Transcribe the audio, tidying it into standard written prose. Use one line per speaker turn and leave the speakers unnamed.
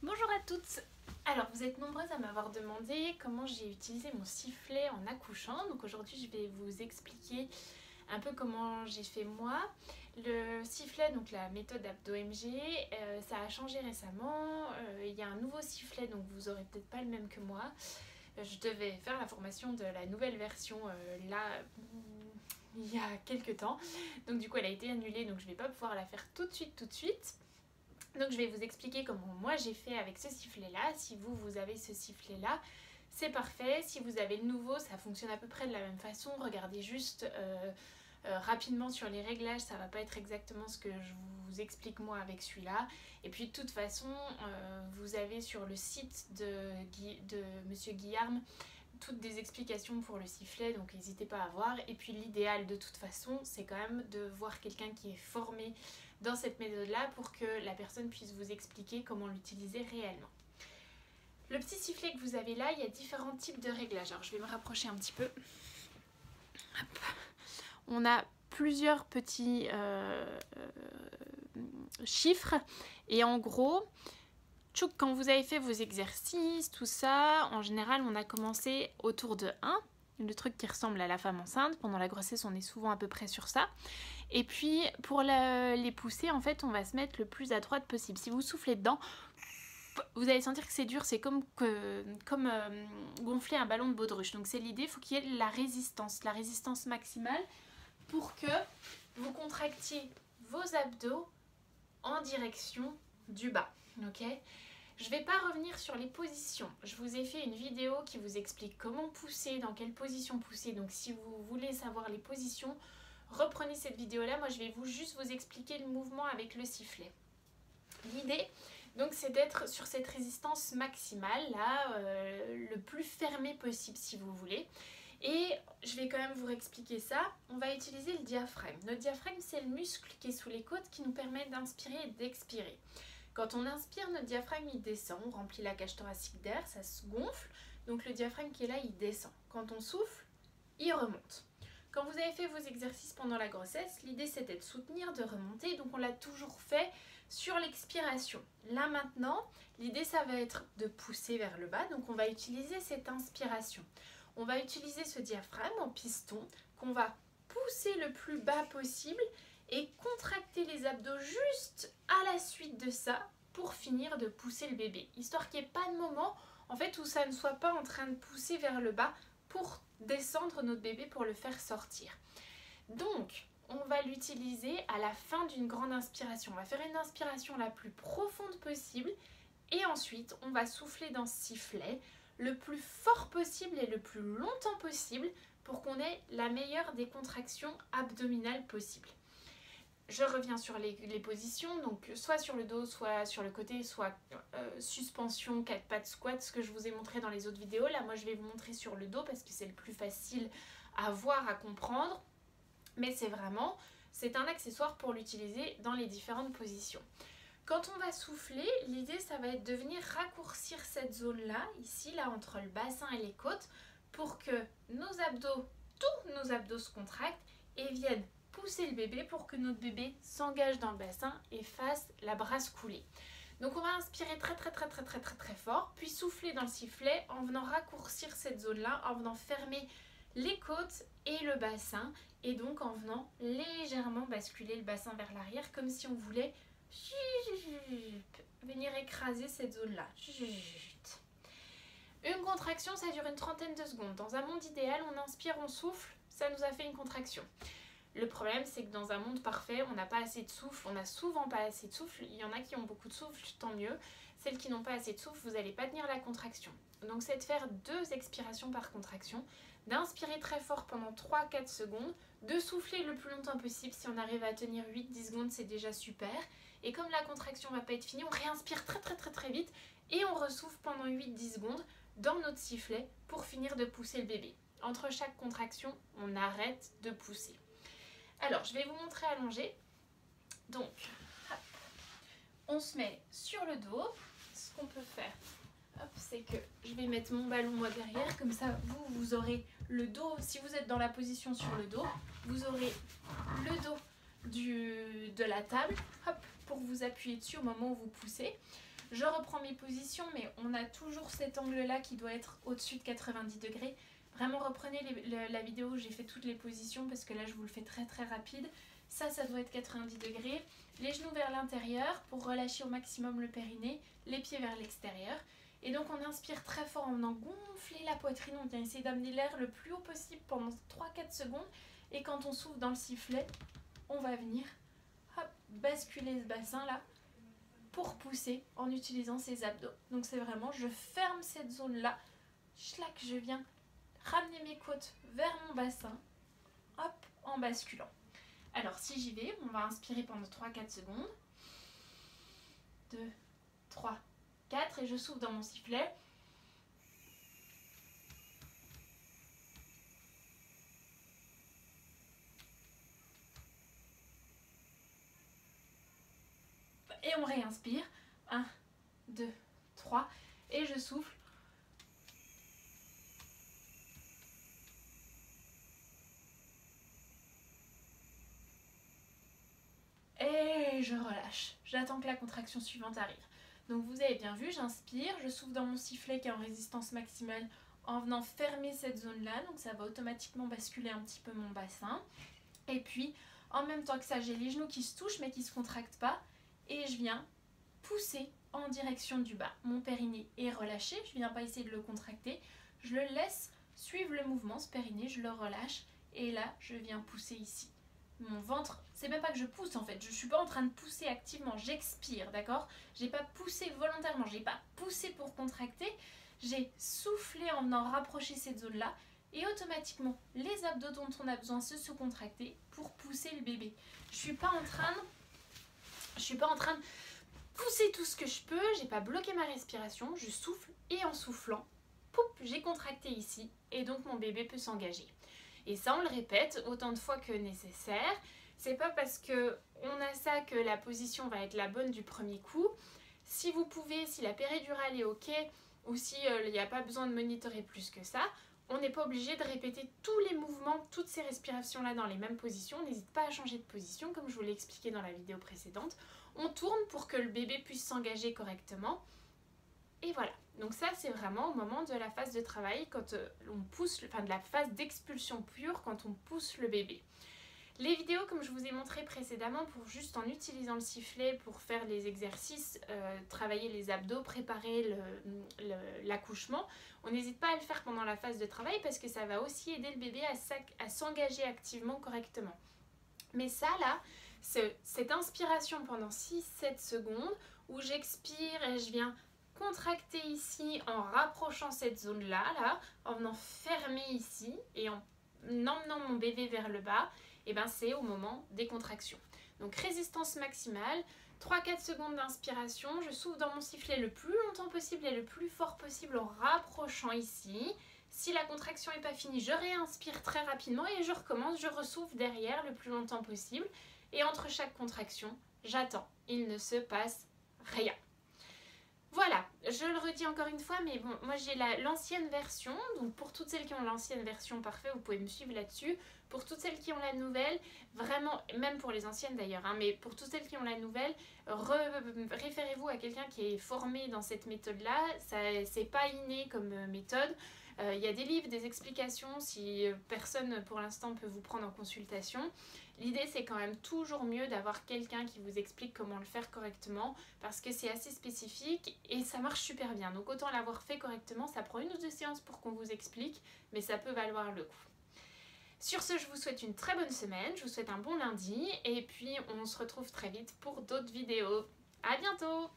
Bonjour à toutes. Alors vous êtes nombreuses à m'avoir demandé comment j'ai utilisé mon sifflet en accouchant. Donc aujourd'hui je vais vous expliquer un peu comment j'ai fait moi. Le sifflet, donc la méthode AbdoMG, ça a changé récemment. Il y a un nouveau sifflet, donc vous aurez peut-être pas le même que moi. Je devais faire la formation de la nouvelle version là il y a quelques temps. Donc du coup elle a été annulée, donc je vais pas pouvoir la faire tout de suite. Donc je vais vous expliquer comment moi j'ai fait avec ce sifflet là. Si vous avez ce sifflet là, c'est parfait. Si vous avez le nouveau, ça fonctionne à peu près de la même façon. Regardez juste rapidement sur les réglages, ça va pas être exactement ce que je vous explique moi avec celui-là. Et puis de toute façon, vous avez sur le site de Monsieur Guillarme toutes des explications pour le sifflet, donc n'hésitez pas à voir. Et puis l'idéal de toute façon, c'est quand même de voir quelqu'un qui est formé dans cette méthode-là pour que la personne puisse vous expliquer comment l'utiliser réellement. Le petit sifflet que vous avez là, il y a différents types de réglages. Alors je vais me rapprocher un petit peu. Hop. On a plusieurs petits chiffres et en gros, quand vous avez fait vos exercices, tout ça, en général on a commencé autour de 1, le truc qui ressemble à la femme enceinte. Pendant la grossesse on est souvent à peu près sur ça. Et puis pour les pousser, en fait on va se mettre le plus à droite possible. Si vous soufflez dedans, vous allez sentir que c'est dur, c'est comme gonfler un ballon de baudruche. Donc c'est l'idée, il faut qu'il y ait la résistance maximale pour que vous contractiez vos abdos en direction du bas. Ok ? Je ne vais pas revenir sur les positions. Je vous ai fait une vidéo qui vous explique comment pousser, dans quelle position pousser. Donc si vous voulez savoir les positions, reprenez cette vidéo-là. Moi, je vais juste vous expliquer le mouvement avec le sifflet. L'idée, donc, c'est d'être sur cette résistance maximale, là, le plus fermé possible si vous voulez. Et je vais quand même vous réexpliquer ça. On va utiliser le diaphragme. Notre diaphragme, c'est le muscle qui est sous les côtes qui nous permet d'inspirer et d'expirer. Quand on inspire, notre diaphragme il descend, on remplit la cage thoracique d'air, ça se gonfle, donc le diaphragme qui est là il descend. Quand on souffle, il remonte. Quand vous avez fait vos exercices pendant la grossesse, l'idée c'était de soutenir, de remonter, donc on l'a toujours fait sur l'expiration. Là maintenant, l'idée ça va être de pousser vers le bas, donc on va utiliser cette inspiration. On va utiliser ce diaphragme en piston qu'on va pousser le plus bas possible et contracter les abdos juste à la suite de ça pour finir de pousser le bébé. Histoire qu'il n'y ait pas de moment en fait où ça ne soit pas en train de pousser vers le bas pour descendre notre bébé pour le faire sortir. Donc on va l'utiliser à la fin d'une grande inspiration. On va faire une inspiration la plus profonde possible et ensuite on va souffler dans ce sifflet le plus fort possible et le plus longtemps possible pour qu'on ait la meilleure des contractions abdominales possibles. Je reviens sur les positions, donc soit sur le dos, soit sur le côté, soit suspension, 4 pattes squat, ce que je vous ai montré dans les autres vidéos. Là, moi, je vais vous montrer sur le dos parce que c'est le plus facile à voir, à comprendre. Mais c'est un accessoire pour l'utiliser dans les différentes positions. Quand on va souffler, l'idée, ça va être de venir raccourcir cette zone-là, ici, là, entre le bassin et les côtes, pour que nos abdos, tous nos abdos se contractent et viennent pousser le bébé pour que notre bébé s'engage dans le bassin et fasse la brasse coulée. Donc on va inspirer très fort, puis souffler dans le sifflet en venant raccourcir cette zone-là, en venant fermer les côtes et le bassin, et donc en venant légèrement basculer le bassin vers l'arrière, comme si on voulait venir écraser cette zone-là. Une contraction, ça dure une trentaine de secondes. Dans un monde idéal, on inspire, on souffle, ça nous a fait une contraction. Le problème, c'est que dans un monde parfait, on n'a pas assez de souffle, on n'a souvent pas assez de souffle. Il y en a qui ont beaucoup de souffle, tant mieux. Celles qui n'ont pas assez de souffle, vous n'allez pas tenir la contraction. Donc c'est de faire 2 expirations par contraction, d'inspirer très fort pendant 3-4 secondes, de souffler le plus longtemps possible. Si on arrive à tenir 8-10 secondes, c'est déjà super. Et comme la contraction ne va pas être finie, on réinspire très vite et on ressouffle pendant 8-10 secondes dans notre sifflet pour finir de pousser le bébé. Entre chaque contraction, on arrête de pousser. Alors, je vais vous montrer allongé. Donc, hop, on se met sur le dos. Ce qu'on peut faire, c'est que je vais mettre mon ballon moi derrière. Comme ça, vous aurez le dos. Si vous êtes dans la position sur le dos, vous aurez le dos de la table, hop, pour vous appuyer dessus au moment où vous poussez. Je reprends mes positions, mais on a toujours cet angle-là qui doit être au-dessus de 90 degrés. Vraiment, reprenez la vidéo où j'ai fait toutes les positions parce que là, je vous le fais très très rapide. Ça doit être 90 degrés. Les genoux vers l'intérieur pour relâcher au maximum le périnée, les pieds vers l'extérieur. Et donc on inspire très fort en venant gonfler la poitrine, on vient essayer d'amener l'air le plus haut possible pendant 3-4 secondes. Et quand on souffle dans le sifflet, on va venir hop, basculer ce bassin là pour pousser en utilisant ses abdos. Donc c'est vraiment, je ferme cette zone là, schlac, je viens ramener mes côtes vers mon bassin, hop, en basculant. Alors si j'y vais, on va inspirer pendant 3-4 secondes. 2, 3, 4 et je souffle dans mon sifflet. Et on réinspire. 1, 2, 3 et je souffle. Et je relâche. J'attends que la contraction suivante arrive. Donc vous avez bien vu, j'inspire, je souffle dans mon sifflet qui est en résistance maximale en venant fermer cette zone-là. Donc ça va automatiquement basculer un petit peu mon bassin. Et puis, en même temps que ça, j'ai les genoux qui se touchent mais qui ne se contractent pas. Et je viens pousser en direction du bas. Mon périnée est relâché, je ne viens pas essayer de le contracter. Je le laisse suivre le mouvement, ce périnée, je le relâche. Et là, je viens pousser ici. Mon ventre, c'est même pas que je pousse en fait, je suis pas en train de pousser activement, j'expire, d'accord? J'ai pas poussé volontairement, j'ai pas poussé pour contracter, j'ai soufflé en venant rapprocher cette zone-là et automatiquement les abdos dont on a besoin se sont contractés pour pousser le bébé. Je suis pas en train de pousser tout ce que je peux, j'ai pas bloqué ma respiration, je souffle et en soufflant, poup, j'ai contracté ici et donc mon bébé peut s'engager. Et ça, on le répète autant de fois que nécessaire. C'est pas parce que on a ça que la position va être la bonne du premier coup. Si vous pouvez, si la péridurale est ok, ou si il n'y a pas besoin de monitorer plus que ça, on n'est pas obligé de répéter tous les mouvements, toutes ces respirations-là dans les mêmes positions. On n'hésite pas à changer de position, comme je vous l'ai expliqué dans la vidéo précédente. On tourne pour que le bébé puisse s'engager correctement. Et voilà, donc ça c'est vraiment au moment de la phase de travail, quand on pousse, enfin de la phase d'expulsion pure, quand on pousse le bébé. Les vidéos comme je vous ai montré précédemment, pour juste en utilisant le sifflet pour faire les exercices, travailler les abdos, préparer l'accouchement, on n'hésite pas à le faire pendant la phase de travail parce que ça va aussi aider le bébé à s'engager activement correctement. Mais ça là, cette inspiration pendant 6-7 secondes où j'expire et je viens contracter ici en rapprochant cette zone là, en venant fermer ici et en emmenant mon bébé vers le bas, et ben c'est au moment des contractions. Donc résistance maximale, 3-4 secondes d'inspiration, je souffle dans mon sifflet le plus longtemps possible et le plus fort possible en rapprochant ici. Si la contraction n'est pas finie, je réinspire très rapidement et je recommence, je ressouffle derrière le plus longtemps possible. Et entre chaque contraction, j'attends, il ne se passe rien. Voilà, je le redis encore une fois, mais bon, moi j'ai l'ancienne version, donc pour toutes celles qui ont l'ancienne version, parfait, vous pouvez me suivre là-dessus. Pour toutes celles qui ont la nouvelle, vraiment, même pour les anciennes d'ailleurs, hein, mais pour toutes celles qui ont la nouvelle, référez-vous à quelqu'un qui est formé dans cette méthode-là, c'est pas inné comme méthode. Il y a des livres, des explications, si personne pour l'instant peut vous prendre en consultation. L'idée c'est quand même toujours mieux d'avoir quelqu'un qui vous explique comment le faire correctement parce que c'est assez spécifique et ça marche super bien. Donc autant l'avoir fait correctement, ça prend 1 ou 2 séances pour qu'on vous explique, mais ça peut valoir le coup. Sur ce, je vous souhaite une très bonne semaine, je vous souhaite un bon lundi et puis on se retrouve très vite pour d'autres vidéos. À bientôt!